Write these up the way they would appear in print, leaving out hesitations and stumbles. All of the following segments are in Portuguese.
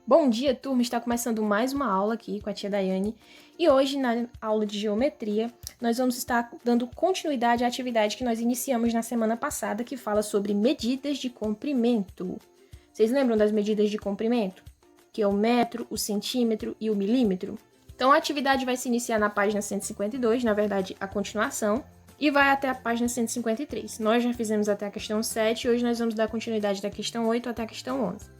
Bom dia, turma! Está começando mais uma aula aqui com a tia Daiane. E hoje, na aula de geometria, nós vamos estar dando continuidade à atividade que nós iniciamos na semana passada, que fala sobre medidas de comprimento. Vocês lembram das medidas de comprimento? Que é o metro, o centímetro e o milímetro? Então, a atividade vai se iniciar na página 152, na verdade, a continuação, e vai até a página 153. Nós já fizemos até a questão 7 e hoje nós vamos dar continuidade da questão 8 até a questão 11.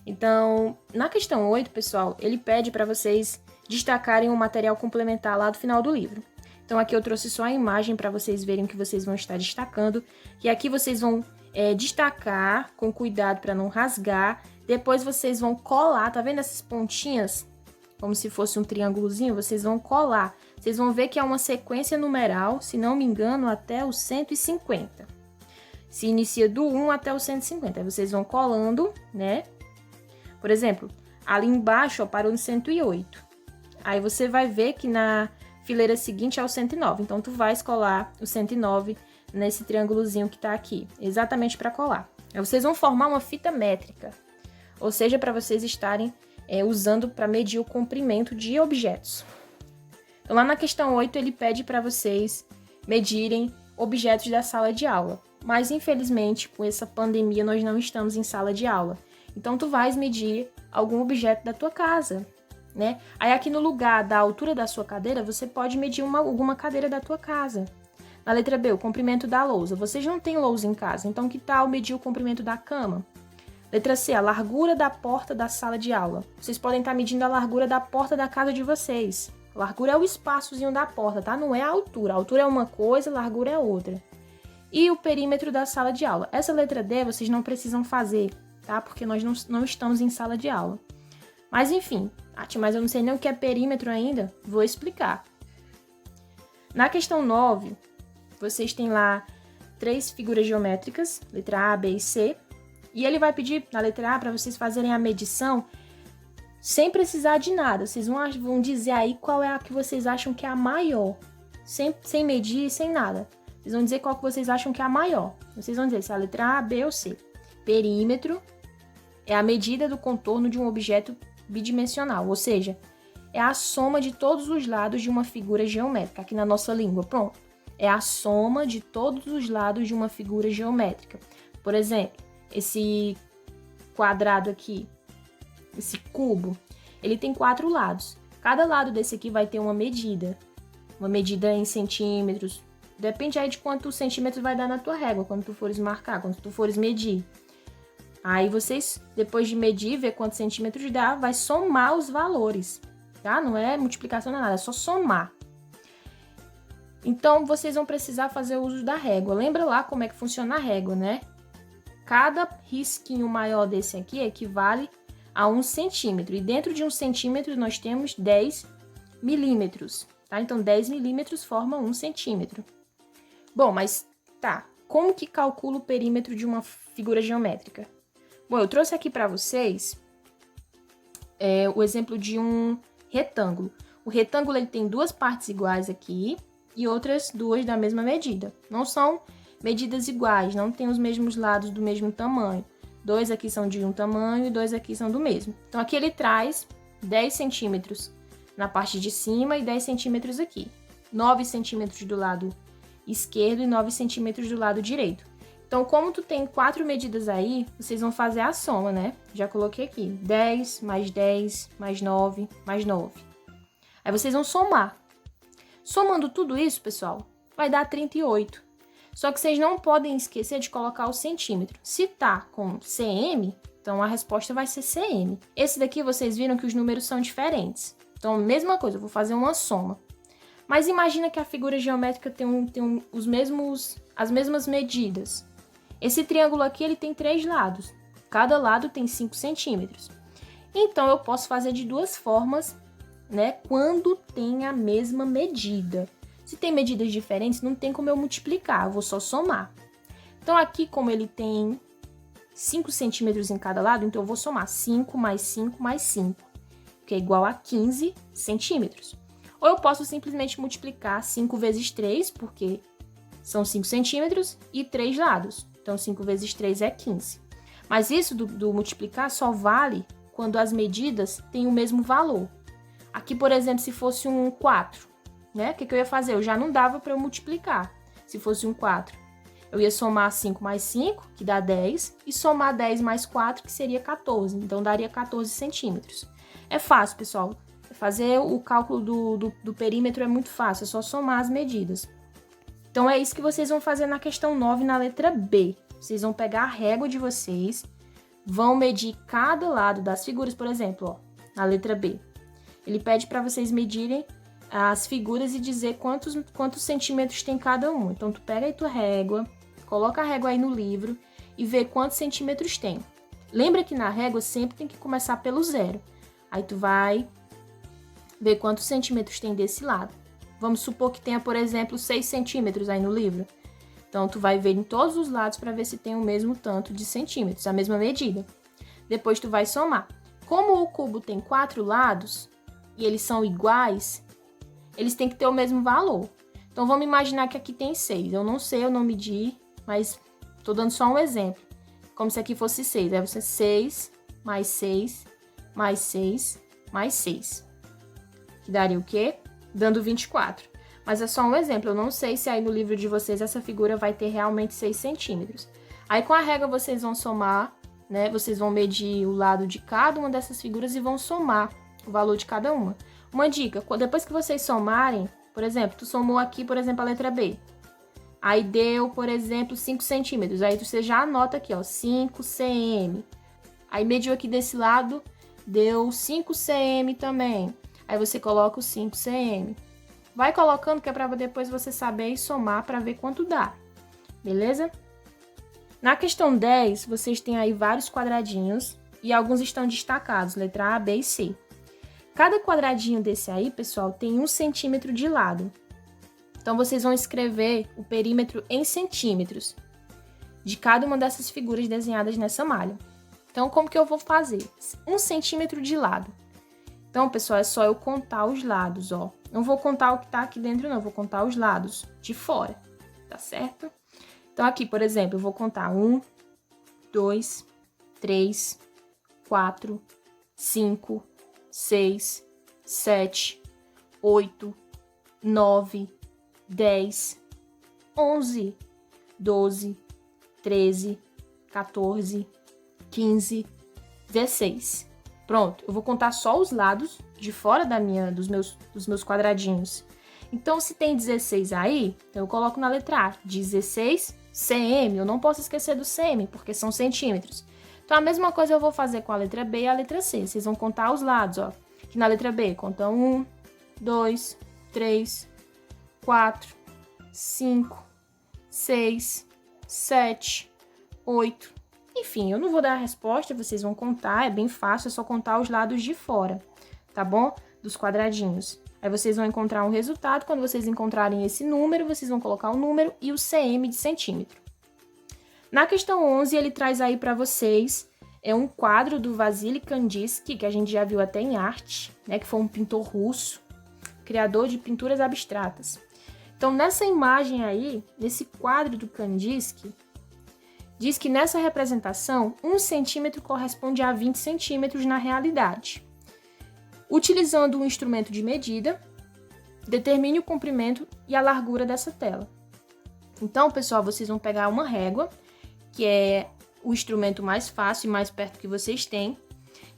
Então, na questão 8, pessoal, ele pede para vocês destacarem um material complementar lá do final do livro. Então, aqui eu trouxe só a imagem para vocês verem o que vocês vão estar destacando. E aqui vocês vão destacar com cuidado para não rasgar. Depois vocês vão colar, tá vendo essas pontinhas? Como se fosse um triângulozinho, vocês vão colar. Vocês vão ver que é uma sequência numeral, se não me engano, até o 150. Se inicia do 1 até o 150. Aí vocês vão colando, né? Por exemplo, ali embaixo, ó, parou no 108. Aí você vai ver que na fileira seguinte é o 109. Então, tu vai colar o 109 nesse triângulozinho que tá aqui, exatamente para colar. Aí vocês vão formar uma fita métrica, ou seja, para vocês estarem usando para medir o comprimento de objetos. Então, lá na questão 8, ele pede para vocês medirem objetos da sala de aula. Mas, infelizmente, com essa pandemia, nós não estamos em sala de aula. Então, tu vais medir algum objeto da tua casa, né? Aí, aqui no lugar da altura da sua cadeira, você pode medir alguma cadeira da tua casa. Na letra B, o comprimento da lousa. Vocês não têm lousa em casa, então que tal medir o comprimento da cama? Letra C, a largura da porta da sala de aula. Vocês podem estar medindo a largura da porta da casa de vocês. A largura é o espaçozinho da porta, tá? Não é a altura. A altura é uma coisa, a largura é outra. E o perímetro da sala de aula. Essa letra D vocês não precisam fazer, tá? Porque nós não estamos em sala de aula. Mas enfim, mas eu não sei nem o que é perímetro ainda, vou explicar. Na questão 9, vocês têm lá 3 figuras geométricas, letra A, B e C, e ele vai pedir na letra A para vocês fazerem a medição sem precisar de nada. Vocês vão dizer aí qual é a que vocês acham que é a maior, sem medir, sem nada. Vocês vão dizer qual que vocês acham que é a maior. Vocês vão dizer se é a letra A, B ou C. Perímetro é a medida do contorno de um objeto bidimensional, ou seja, é a soma de todos os lados de uma figura geométrica, aqui na nossa língua, pronto. É a soma de todos os lados de uma figura geométrica. Por exemplo, esse quadrado aqui, esse cubo, ele tem 4 lados. Cada lado desse aqui vai ter uma medida em centímetros. Depende aí de quantos centímetros vai dar na tua régua, quando tu fores marcar, quando tu fores medir. Aí vocês, depois de medir, ver quantos centímetros dá, vai somar os valores, tá? Não é multiplicação, não é nada, é só somar. Então, vocês vão precisar fazer uso da régua. Lembra lá como é que funciona a régua, né? Cada risquinho maior desse aqui equivale a 1 centímetro. E dentro de 1 centímetro nós temos 10 milímetros, tá? Então, 10 milímetros forma 1 centímetro. Bom, mas tá, como que calcula o perímetro de uma figura geométrica? Bom, eu trouxe aqui para vocês o exemplo de um retângulo. O retângulo ele tem 2 partes iguais aqui e outras 2 da mesma medida. Não são medidas iguais, não tem os mesmos lados do mesmo tamanho. 2 aqui são de um tamanho e 2 aqui são do mesmo. Então, aqui ele traz 10 centímetros na parte de cima e 10 centímetros aqui. 9 centímetros do lado esquerdo e 9 centímetros do lado direito. Então, como tu tem 4 medidas aí, vocês vão fazer a soma, né? Já coloquei aqui, 10 mais 10 mais 9 mais 9. Aí vocês vão somar. Somando tudo isso, pessoal, vai dar 38. Só que vocês não podem esquecer de colocar o centímetro. Se tá com cm, então a resposta vai ser cm. Esse daqui vocês viram que os números são diferentes. Então, mesma coisa, eu vou fazer uma soma. Mas imagina que a figura geométrica tem as mesmas medidas. Esse triângulo aqui ele tem 3 lados. Cada lado tem 5 centímetros. Então, eu posso fazer de 2 formas, né? Quando tem a mesma medida. Se tem medidas diferentes, não tem como eu multiplicar, eu vou só somar. Então, aqui, como ele tem 5 centímetros em cada lado, então eu vou somar 5 mais 5 mais 5, que é igual a 15 centímetros. Ou eu posso simplesmente multiplicar 5 vezes 3, porque são 5 centímetros, e 3 lados. Então, 5 vezes 3 é 15. Mas isso do multiplicar só vale quando as medidas têm o mesmo valor. Aqui, por exemplo, se fosse um 4, né? O que eu ia fazer? Eu já não dava para eu multiplicar. Se fosse um 4, eu ia somar 5 mais 5, que dá 10, e somar 10 mais 4, que seria 14. Então, daria 14 centímetros. É fácil, pessoal. Fazer o cálculo do perímetro é muito fácil, é só somar as medidas. Então, é isso que vocês vão fazer na questão 9, na letra B. Vocês vão pegar a régua de vocês, vão medir cada lado das figuras, por exemplo, ó, na letra B. Ele pede para vocês medirem as figuras e dizer quantos centímetros tem cada um. Então, tu pega aí tua régua, coloca a régua aí no livro e vê quantos centímetros tem. Lembra que na régua sempre tem que começar pelo 0. Aí tu vai ver quantos centímetros tem desse lado. Vamos supor que tenha, por exemplo, 6 centímetros aí no livro. Então, tu vai ver em todos os lados para ver se tem o mesmo tanto de centímetros, a mesma medida. Depois, tu vai somar. Como o cubo tem 4 lados e eles são iguais, eles têm que ter o mesmo valor. Então, vamos imaginar que aqui tem 6. Eu não sei, eu não medi, mas estou dando só um exemplo. Como se aqui fosse 6. Aí, você 6 mais 6 mais 6 mais 6. Que daria o quê? Dando 24. Mas é só um exemplo, eu não sei se aí no livro de vocês essa figura vai ter realmente 6 centímetros. Aí com a régua vocês vão somar, né? Vocês vão medir o lado de cada uma dessas figuras e vão somar o valor de cada uma. Uma dica, depois que vocês somarem, por exemplo, tu somou aqui, por exemplo, a letra B. Aí deu, por exemplo, 5 centímetros. Aí você já anota aqui, ó, 5 cm. Aí mediu aqui desse lado, deu 5 cm também. Aí você coloca os 5 cm. Vai colocando que é para depois você saber e somar para ver quanto dá. Beleza? Na questão 10, vocês têm aí vários quadradinhos e alguns estão destacados, letra A, B e C. Cada quadradinho desse aí, pessoal, tem 1 centímetro de lado. Então, vocês vão escrever o perímetro em centímetros de cada uma dessas figuras desenhadas nessa malha. Então, como que eu vou fazer? 1 centímetro de lado. Então, pessoal, é só eu contar os lados, ó. Não vou contar o que tá aqui dentro, não. Vou contar os lados de fora, tá certo? Então, aqui, por exemplo, eu vou contar 1, 2, 3, 4, 5, 6, 7, 8, 9, 10, 11, 12, 13, 14, 15, 16. Pronto, eu vou contar só os lados de fora dos meus quadradinhos. Então, se tem 16 aí, então eu coloco na letra A, 16 cm. Eu não posso esquecer do cm, porque são centímetros. Então, a mesma coisa eu vou fazer com a letra B e a letra C. Vocês vão contar os lados, ó. Aqui na letra B, conta 1, 2, 3, 4, 5, 6, 7, 8... Enfim, eu não vou dar a resposta, vocês vão contar, é bem fácil, é só contar os lados de fora, tá bom? Dos quadradinhos. Aí vocês vão encontrar um resultado, quando vocês encontrarem esse número, vocês vão colocar o número e o cm de centímetro. Na questão 11, ele traz aí para vocês um quadro do Vassili Kandinsky, que a gente já viu até em arte, né? Que foi um pintor russo, criador de pinturas abstratas. Então, nessa imagem aí, nesse quadro do Kandinsky, diz que nessa representação, 1 centímetro corresponde a 20 centímetros na realidade. Utilizando um instrumento de medida, determine o comprimento e a largura dessa tela. Então, pessoal, vocês vão pegar uma régua, que é o instrumento mais fácil e mais perto que vocês têm,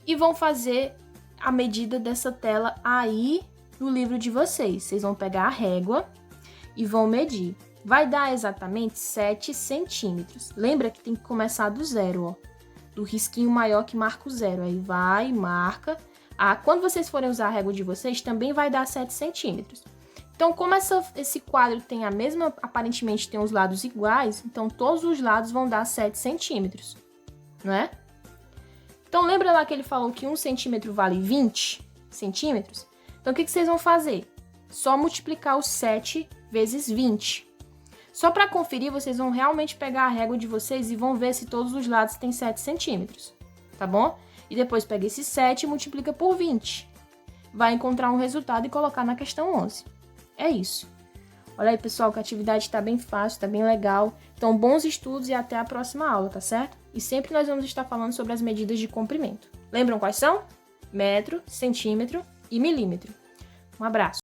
e vão fazer a medida dessa tela aí no livro de vocês. Vocês vão pegar a régua e vão medir. Vai dar exatamente 7 centímetros. Lembra que tem que começar do 0, ó. Do risquinho maior que marca o 0. Aí vai, marca. Quando vocês forem usar a régua de vocês, também vai dar 7 centímetros. Então, como esse quadro tem a mesma, aparentemente tem os lados iguais, então todos os lados vão dar 7 centímetros, não é? Então, lembra lá que ele falou que 1 centímetro vale 20 centímetros? Então, o que vocês vão fazer? Só multiplicar os 7 vezes 20. Só para conferir, vocês vão realmente pegar a régua de vocês e vão ver se todos os lados têm 7 centímetros, tá bom? E depois pega esse 7 e multiplica por 20. Vai encontrar um resultado e colocar na questão 11. É isso. Olha aí, pessoal, que a atividade está bem fácil, está bem legal. Então, bons estudos e até a próxima aula, tá certo? E sempre nós vamos estar falando sobre as medidas de comprimento. Lembram quais são? Metro, centímetro e milímetro. Um abraço!